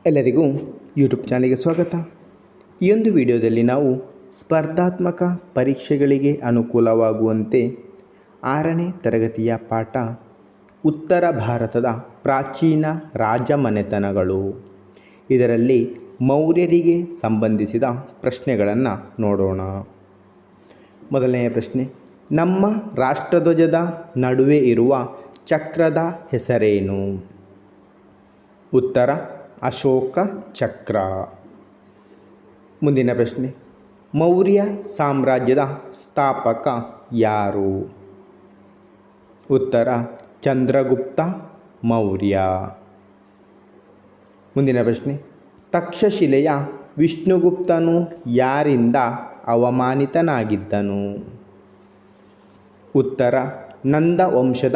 ಎಲ್ಲರಿಗೂ ಯೂಟ್ಯೂಬ್ ಚಾನಲ್ಗೆ ಸ್ವಾಗತ. ಈ ಒಂದು ವಿಡಿಯೋದಲ್ಲಿ ನಾವು ಸ್ಪರ್ಧಾತ್ಮಕ ಪರೀಕ್ಷೆಗಳಿಗೆ ಅನುಕೂಲವಾಗುವಂತೆ 6ನೇ ತರಗತಿಯ ಪಾಠ ಉತ್ತರ ಭಾರತದ ಪ್ರಾಚೀನ ರಾಜಮನೆತನಗಳು, ಇದರಲ್ಲಿ ಮೌರ್ಯರಿಗೆ ಸಂಬಂಧಿಸಿದ ಪ್ರಶ್ನೆಗಳನ್ನು ನೋಡೋಣ. ಮೊದಲನೆಯ ಪ್ರಶ್ನೆ, ನಮ್ಮ ರಾಷ್ಟ್ರಧ್ವಜದ ನಡುವೆ ಇರುವ ಚಕ್ರದ ಹೆಸರೇನು? ಉತ್ತರ ಅಶೋಕ ಚಕ್ರ. ಮುಂದಿನ ಪ್ರಶ್ನೆ, ಮೌರ್ಯ ಸಾಮ್ರಾಜ್ಯದ ಸ್ಥಾಪಕ ಯಾರು? ಉತ್ತರ ಚಂದ್ರಗುಪ್ತ ಮೌರ್ಯ. ಮುಂದಿನ ಪ್ರಶ್ನೆ, ತಕ್ಷಶಿಲೆಯ ವಿಷ್ಣುಗುಪ್ತನು ಯಾರಿಂದ ಅವಮಾನಿತನಾಗಿದ್ದನು? ಉತ್ತರ ನಂದ ವಂಶದ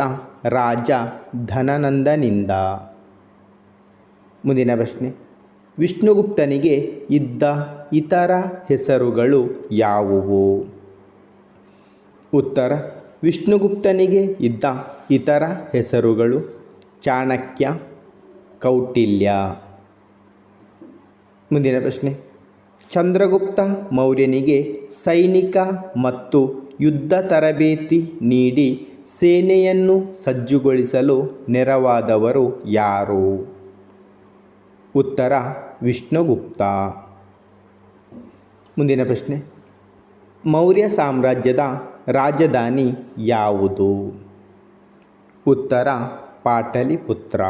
ರಾಜ ಧನನಂದನಿಂದ. ಮುಂದಿನ ಪ್ರಶ್ನೆ, ವಿಷ್ಣುಗುಪ್ತನಿಗೆ ಇದ್ದ ಇತರ ಹೆಸರುಗಳು ಯಾವುವು? ಉತ್ತರ ವಿಷ್ಣುಗುಪ್ತನಿಗೆ ಇದ್ದ ಇತರ ಹೆಸರುಗಳು ಚಾಣಕ್ಯ, ಕೌಟಿಲ್ಯ. ಮುಂದಿನ ಪ್ರಶ್ನೆ, ಚಂದ್ರಗುಪ್ತ ಮೌರ್ಯನಿಗೆ ಸೈನಿಕ ಮತ್ತು ಯುದ್ಧ ತರಬೇತಿ ನೀಡಿ ಸೇನೆಯನ್ನು ಸಜ್ಜುಗೊಳಿಸಲು ನೆರವಾದವರು ಯಾರು? ಉತ್ತರ ವಿಷ್ಣುಗುಪ್ತ. ಮುಂದಿನ ಪ್ರಶ್ನೆ, ಮೌರ್ಯ ಸಾಮ್ರಾಜ್ಯದ ರಾಜಧಾನಿ ಯಾವುದು? ಉತ್ತರ ಪಾಟಲಿಪುತ್ರ.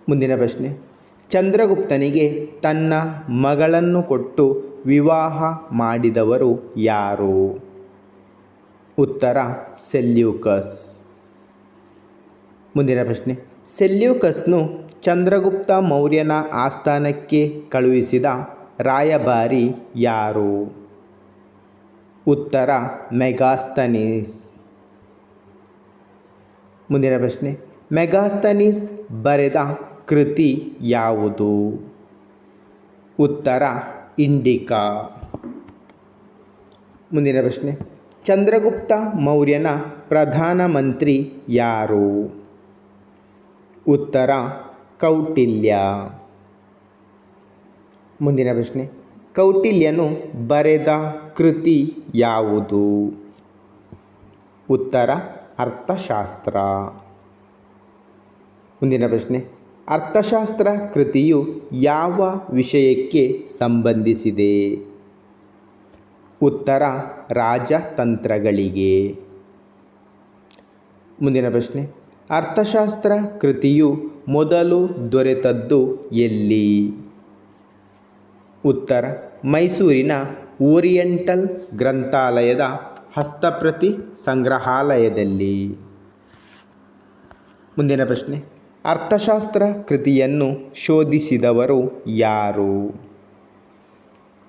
ಮುಂದಿನ ಪ್ರಶ್ನೆ, ಚಂದ್ರಗುಪ್ತನಿಗೆ ತನ್ನ ಮಗಳನ್ನು ಕೊಟ್ಟು ವಿವಾಹ ಮಾಡಿದವರು ಯಾರು? ಉತ್ತರ ಸೆಲ್ಯೂಕಸ್. ಮುಂದಿನ ಪ್ರಶ್ನೆ, ಸೆಲ್ಯೂಕಸ್ನು ಚಂದ್ರಗುಪ್ತ ಮೌರ್ಯನ ಆಸ್ಥಾನಕ್ಕೆ ಕಳುಹಿಸಿದ ರಾಯಭಾರಿ ಯಾರು? ಉತ್ತರ ಮೆಗಾಸ್ತನೀಸ್. ಮುಂದಿನ ಪ್ರಶ್ನೆ, ಮೆಗಾಸ್ತನೀಸ್ ಬರೆದ ಕೃತಿ ಯಾವುದು? ಉತ್ತರ ಇಂಡಿಕಾ. ಮುಂದಿನ ಪ್ರಶ್ನೆ, ಚಂದ್ರಗುಪ್ತ ಮೌರ್ಯನ ಪ್ರಧಾನಮಂತ್ರಿ ಯಾರು? ಉತ್ತರ ಕೌಟಿಲ್ಯ. ಮುಂದಿನ ಪ್ರಶ್ನೆ, ಕೌಟಿಲ್ಯನು ಬರೆದ ಕೃತಿ ಯಾವುದು? ಉತ್ತರ ಅರ್ಥಶಾಸ್ತ್ರ. ಮುಂದಿನ ಪ್ರಶ್ನೆ, ಅರ್ಥಶಾಸ್ತ್ರ ಕೃತಿಯು ಯಾವ ವಿಷಯಕ್ಕೆ ಸಂಬಂಧಿಸಿದೆ? ಉತ್ತರ ರಾಜತಂತ್ರಗಳಿಗೆ. ಮುಂದಿನ ಪ್ರಶ್ನೆ, ಅರ್ಥಶಾಸ್ತ್ರ ಕೃತಿಯು ಮೊದಲು ದೊರೆತದ್ದು ಎಲ್ಲಿ? ಉತ್ತರ ಮೈಸೂರಿನ ಓರಿಯೆಂಟಲ್ ಗ್ರಂಥಾಲಯದ ಹಸ್ತಪ್ರತಿ ಸಂಗ್ರಹಾಲಯದಲ್ಲಿ. ಮುಂದಿನ ಪ್ರಶ್ನೆ, ಅರ್ಥಶಾಸ್ತ್ರ ಕೃತಿಯನ್ನು ಶೋಧಿಸಿದವರು ಯಾರು?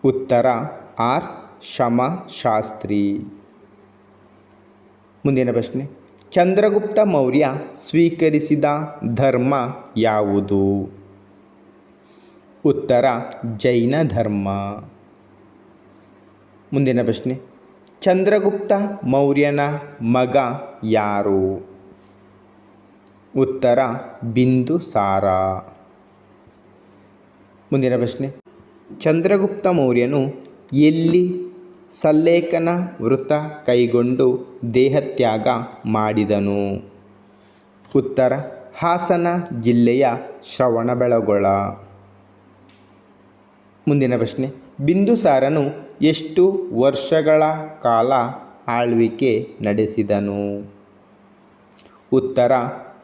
ಉತ್ತರ ಆರ್ ಶಮಶಾಸ್ತ್ರಿ. ಮುಂದಿನ ಪ್ರಶ್ನೆ, ಚಂದ್ರಗುಪ್ತ ಮೌರ್ಯ ಸ್ವೀಕರಿಸಿದ ಧರ್ಮ ಯಾವುದು? ಉತ್ತರ ಜೈನ ಧರ್ಮ. ಮುಂದಿನ ಪ್ರಶ್ನೆ, ಚಂದ್ರಗುಪ್ತ ಮೌರ್ಯನ ಮಗ ಯಾರು? ಉತ್ತರ ಬಿಂದುಸಾರ. ಮುಂದಿನ ಪ್ರಶ್ನೆ, ಚಂದ್ರಗುಪ್ತ ಮೌರ್ಯನು ಎಲ್ಲಿ ಸಲ್ಲೇಖನ ವೃತ ಕೈಗೊಂಡು ದೇಹತ್ಯಾಗ ಮಾಡಿದನು? ಉತ್ತರ ಹಾಸನ ಜಿಲ್ಲೆಯ ಶ್ರವಣಬೆಳಗೊಳ. ಮುಂದಿನ ಪ್ರಶ್ನೆ, ಬಿಂದುಸಾರನು ಎಷ್ಟು ವರ್ಷಗಳ ಕಾಲ ಆಳ್ವಿಕೆ ನಡೆಸಿದನು? ಉತ್ತರ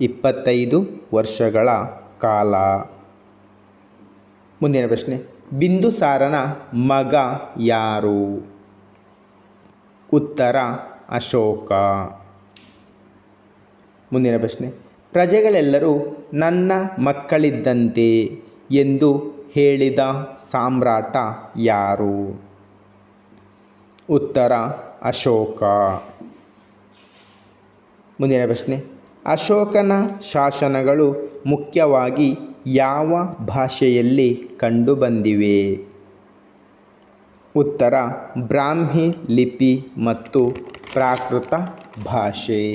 25 ವರ್ಷಗಳ ಕಾಲ. ಮುಂದಿನ ಪ್ರಶ್ನೆ, ಬಿಂದುಸಾರನ ಮಗ ಯಾರು? ಉತ್ತರ ಅಶೋಕ. ಮುಂದಿನ ಪ್ರಶ್ನೆ, ಪ್ರಜೆಗಳೆಲ್ಲರೂ ನನ್ನ ಮಕ್ಕಳಿದ್ದಂತೆ ಎಂದು ಹೇಳಿದ ಸಾಮ್ರಾಟ ಯಾರು? ಉತ್ತರ ಅಶೋಕ. ಮುಂದಿನ ಪ್ರಶ್ನೆ, ಅಶೋಕನ ಶಾಸನಗಳು ಮುಖ್ಯವಾಗಿ ಯಾವ ಭಾಷೆಯಲ್ಲಿ ಕಂಡುಬಂದಿವೆ? ಉತ್ತರ ಬ್ರಾಹ್ಮಿ ಲಿಪಿ ಮತ್ತು ಪ್ರಾಕೃತ ಭಾಷೆ.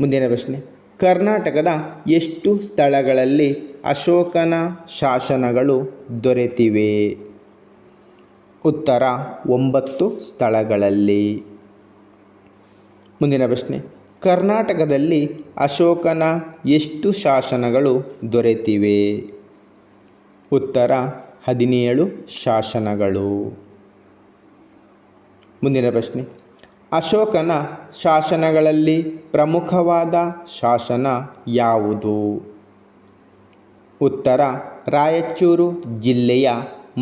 ಮುಂದಿನ ಪ್ರಶ್ನೆ, ಕರ್ನಾಟಕದ ಎಷ್ಟು ಸ್ಥಳಗಳಲ್ಲಿ ಅಶೋಕನ ಶಾಸನಗಳು ದೊರೆತಿವೆ? ಉತ್ತರ 9 ಸ್ಥಳಗಳಲ್ಲಿ. ಮುಂದಿನ ಪ್ರಶ್ನೆ, ಕರ್ನಾಟಕದಲ್ಲಿ ಅಶೋಕನ ಎಷ್ಟು ಶಾಸನಗಳು ದೊರೆತಿವೆ? ಉತ್ತರ 17 ಶಾಸನಗಳು. ಮುಂದಿನ ಪ್ರಶ್ನೆ, ಅಶೋಕನ ಶಾಸನಗಳಲ್ಲಿ ಪ್ರಮುಖವಾದ ಶಾಸನ ಯಾವುದು? ಉತ್ತರ ರಾಯಚೂರು ಜಿಲ್ಲೆಯ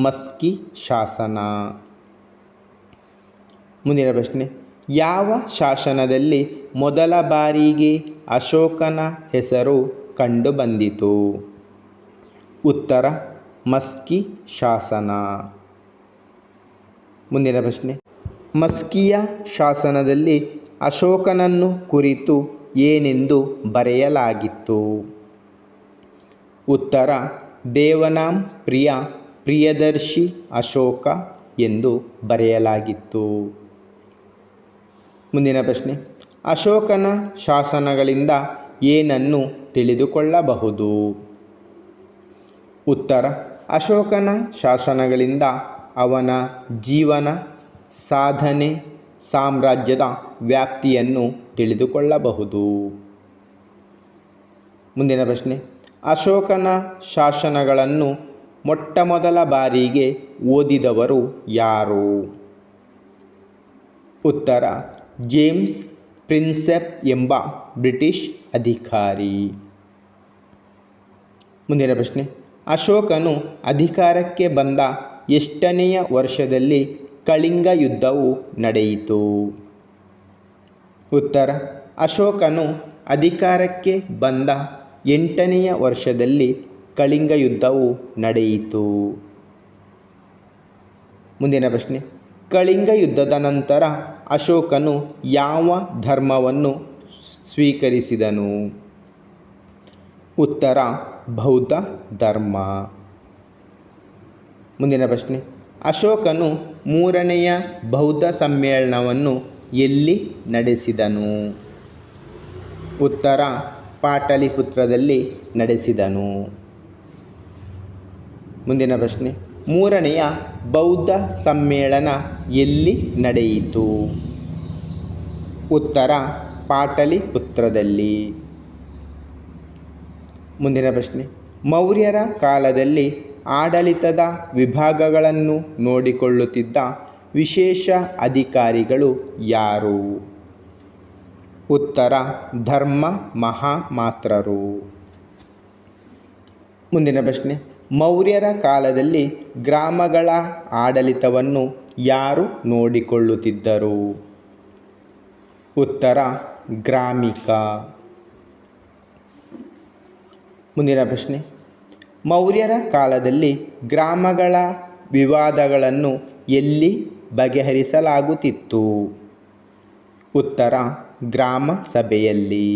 ಮಸ್ಕಿ ಶಾಸನ. ಮುಂದಿನ ಪ್ರಶ್ನೆ, ಯಾವ ಶಾಸನದಲ್ಲಿ ಮೊದಲ ಬಾರಿಗೆ ಅಶೋಕನ ಹೆಸರು ಕಂಡುಬಂದಿತು? ಉತ್ತರ ಮಸ್ಕಿ ಶಾಸನ. ಮುಂದಿನ ಪ್ರಶ್ನೆ, ಮಸ್ಕಿಯ ಶಾಸನದಲ್ಲಿ ಅಶೋಕನನ್ನು ಕುರಿತು ಏನೆಂದು ಬರೆಯಲಾಗಿತ್ತು? ಉತ್ತರ ದೇವನಾಂ ಪ್ರಿಯ ಪ್ರಿಯದರ್ಶಿ ಅಶೋಕ ಎಂದು ಬರೆಯಲಾಗಿತ್ತು. ಮುಂದಿನ ಪ್ರಶ್ನೆ, ಅಶೋಕನ ಶಾಸನಗಳಿಂದ ಏನನ್ನು ತಿಳಿದುಕೊಳ್ಳಬಹುದು? ಉತ್ತರ ಅಶೋಕನ ಶಾಸನಗಳಿಂದ ಅವನ ಜೀವನ, ಸಾಧನೆ, ಸಾಮ್ರಾಜ್ಯದ ವ್ಯಾಪ್ತಿಯನ್ನು ತಿಳಿದುಕೊಳ್ಳಬಹುದು. ಮುಂದಿನ ಪ್ರಶ್ನೆ, ಅಶೋಕನ ಶಾಸನಗಳನ್ನು ಮೊಟ್ಟಮೊದಲ ಬಾರಿಗೆ ಓದಿದವರು ಯಾರು? ಉತ್ತರ ಜೇಮ್ಸ್ ಪ್ರಿನ್ಸೆಪ್ ಎಂಬ ಬ್ರಿಟಿಷ್ ಅಧಿಕಾರಿ. ಮುಂದಿನ ಪ್ರಶ್ನೆ, ಅಶೋಕನು ಅಧಿಕಾರಕ್ಕೆ ಬಂದ ಎಷ್ಟನೆಯ ವರ್ಷದಲ್ಲಿ ಕಳಿಂಗ ಯುದ್ಧವು ನಡೆಯಿತು? ಉತ್ತರ ಅಶೋಕನು ಅಧಿಕಾರಕ್ಕೆ ಬಂದ 8ನೆಯ ವರ್ಷದಲ್ಲಿ ಕಳಿಂಗ ಯುದ್ಧವು ನಡೆಯಿತು. ಮುಂದಿನ ಪ್ರಶ್ನೆ, ಕಳಿಂಗ ಯುದ್ಧದ ನಂತರ ಅಶೋಕನು ಯಾವ ಧರ್ಮವನ್ನು ಸ್ವೀಕರಿಸಿದನು? ಉತ್ತರ ಬೌದ್ಧ ಧರ್ಮ. ಮುಂದಿನ ಪ್ರಶ್ನೆ, ಅಶೋಕನು 3ನೆಯ ಬೌದ್ಧ ಸಮ್ಮೇಳನವನ್ನು ಎಲ್ಲಿ ನಡೆಸಿದನು? ಉತ್ತರ ಪಾಟಲಿಪುತ್ರದಲ್ಲಿ ನಡೆಸಿದನು. ಮುಂದಿನ ಪ್ರಶ್ನೆ, 3ನೆಯ ಬೌದ್ಧ ಸಮ್ಮೇಳನ ಎಲ್ಲಿ ನಡೆಯಿತು? ಉತ್ತರ ಪಾಟಲಿಪುತ್ರದಲ್ಲಿ. ಮುಂದಿನ ಪ್ರಶ್ನೆ, ಮೌರ್ಯರ ಕಾಲದಲ್ಲಿ ಆಡಳಿತದ ವಿಭಾಗಗಳನ್ನು ನೋಡಿಕೊಳ್ಳುತ್ತಿದ್ದ ವಿಶೇಷ ಅಧಿಕಾರಿಗಳು ಯಾರು? ಉತ್ತರ ಧರ್ಮ ಮಹಾಮಾತ್ರರು. ಮುಂದಿನ ಪ್ರಶ್ನೆ, ಮೌರ್ಯರ ಕಾಲದಲ್ಲಿ ಗ್ರಾಮಗಳ ಆಡಳಿತವನ್ನು ಯಾರು ನೋಡಿಕೊಳ್ಳುತ್ತಿದ್ದರು? ಉತ್ತರ ಗ್ರಾಮಿಕ. ಮುಂದಿನ ಪ್ರಶ್ನೆ, ಮೌರ್ಯರ ಕಾಲದಲ್ಲಿ ಗ್ರಾಮಗಳ ವಿವಾದಗಳನ್ನು ಎಲ್ಲಿ ಬಗೆಹರಿಸಲಾಗುತ್ತಿತ್ತು? ಉತ್ತರ ಗ್ರಾಮ ಸಭೆಯಲ್ಲಿ.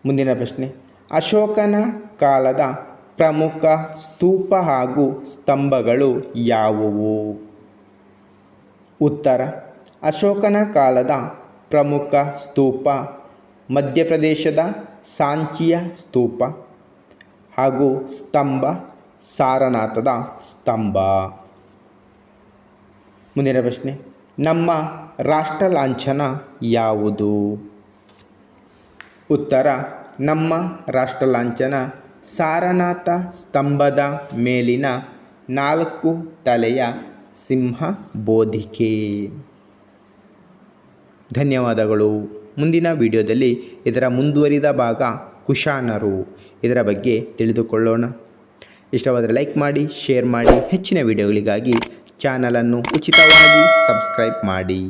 ಮುಂದಿನ ಪ್ರಶ್ನೆ, ಅಶೋಕನ ಕಾಲದ ಪ್ರಮುಖ ಸ್ತೂಪ ಹಾಗೂ ಸ್ತಂಭಗಳು ಯಾವುವು? ಉತ್ತರ ಅಶೋಕನ ಕಾಲದ ಪ್ರಮುಖ ಸ್ತೂಪ ಮಧ್ಯಪ್ರದೇಶದ ಸಾಂಚಿಯ ಸ್ತೂಪ ಹಾಗೂ ಸ್ತಂಭ ಸಾರನಾಥದ ಸ್ತಂಭ. ಮುಂದಿನ ಪ್ರಶ್ನೆ, ನಮ್ಮ ರಾಷ್ಟ್ರ ಲಾಂಛನ ಯಾವುದು? ಉತ್ತರ ನಮ್ಮ ರಾಷ್ಟ್ರ ಲಾಂಛನ ಸಾರನಾಥ ಸ್ತಂಭದ ಮೇಲಿನ 4 ತಲೆಯ ಸಿಂಹ ಬೋಧಿಕೆ. ಧನ್ಯವಾದಗಳು. ಮುಂದಿನ ವಿಡಿಯೋದಲ್ಲಿ ಇದರ ಮುಂದುವರಿದ ಭಾಗ ಕುಶಾನರು, ಇದರ ಬಗ್ಗೆ ತಿಳಿದುಕೊಳ್ಳೋಣ. ಇಷ್ಟವಾದರೆ ಲೈಕ್ ಮಾಡಿ, ಶೇರ್ ಮಾಡಿ. ಹೆಚ್ಚಿನ ವಿಡಿಯೋಗಳಿಗಾಗಿ ಚಾನಲನ್ನು ಉಚಿತವಾಗಿ ಸಬ್ಸ್ಕ್ರೈಬ್ ಮಾಡಿ.